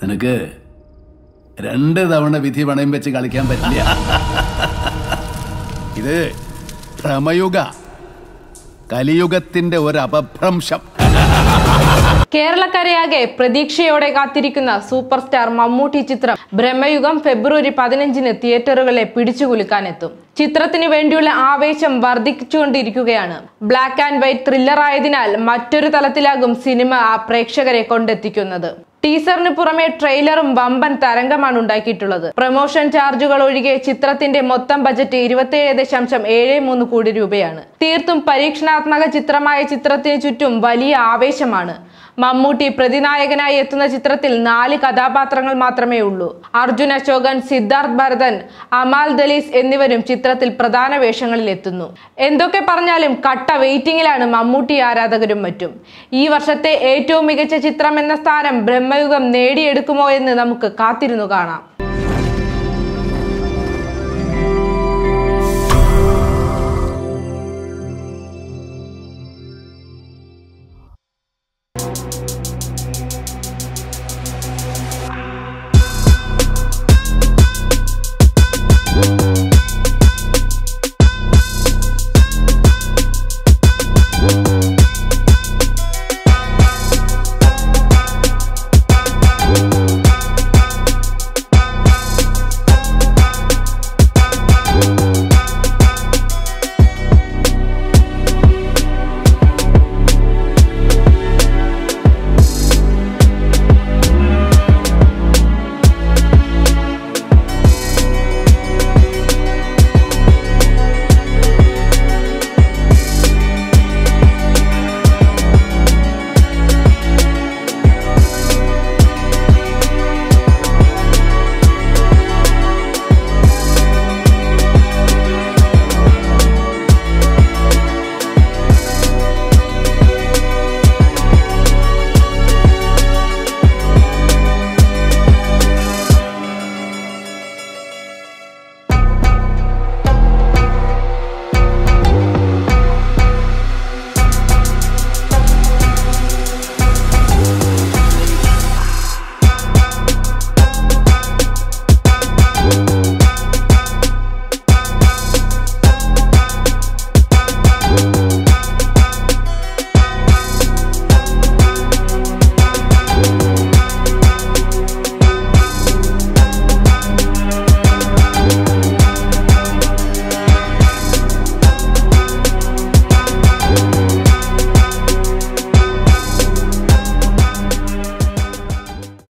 നിനക്ക് 2 തവണ വിധി പണയം വെച്ച് കളിക്കാൻ പറ്റില്ല. ഇത് ഭ്രമയുഗ, കലിയുഗത്തിന്റെ ഒരു അപഭ്രംശം. കേരളക്കരയാകെ പ്രതീക്ഷയോടെ കാത്തിരിക്കുന്ന സൂപ്പർ സ്റ്റാർ മമ്മൂട്ടി ചിത്രം ബ്രഹ്മയുഗം ഫെബ്രുവരി 15-ന് തിയേറ്ററുകളെ പിടിച്ചുകുലുക്കാനെത്തും. ചിത്രത്തിന് വേണ്ടിയുള്ള ആവേശം വർദ്ധിച്ചുകൊണ്ടിരിക്കുകയാണ്. ബ്ലാക്ക് ആൻഡ് വൈറ്റ് ത്രില്ലർ ആയതിനാൽ മറ്റൊരു തലത്തിലാകും സിനിമ പ്രേക്ഷകരെ കൊണ്ടെത്തിക്കുന്നത്. ടീസറിന് പുറമെ ട്രെയിലറും വമ്പൻ തരംഗമാണ് ഉണ്ടാക്കിയിട്ടുള്ളത്. പ്രൊമോഷൻ ചാർജുകൾ ഒഴികെ ചിത്രത്തിന്റെ മൊത്തം ബജറ്റ് 27.73 കോടി രൂപയാണ്. തീർത്തും പരീക്ഷണാത്മക ചിത്രമായ ചിത്രത്തിന് ചുറ്റും വലിയ ആവേശമാണ്. മമ്മൂട്ടി പ്രതിനായകനായി എത്തുന്ന ചിത്രത്തിൽ 4 കഥാപാത്രങ്ങൾ മാത്രമേ ഉള്ളൂ. അർജുൻ അശോകൻ, സിദ്ധാർത്ഥ് ഭരതൻ, അമാൽ ദലീസ് എന്നിവരും ചിത്രത്തിൽ പ്രധാന വേഷങ്ങളിൽ എത്തുന്നു. എന്തൊക്കെ പറഞ്ഞാലും കട്ട വെയിറ്റിംഗിലാണ് മമ്മൂട്ടി ആരാധകരും മറ്റും. ഈ വർഷത്തെ ഏറ്റവും മികച്ച ചിത്രം എന്ന സ്ഥാനം ബ്രഹ്മയുഗം നേടിയെടുക്കുമോ എന്ന് നമുക്ക് കാത്തിരുന്നു കാണാം.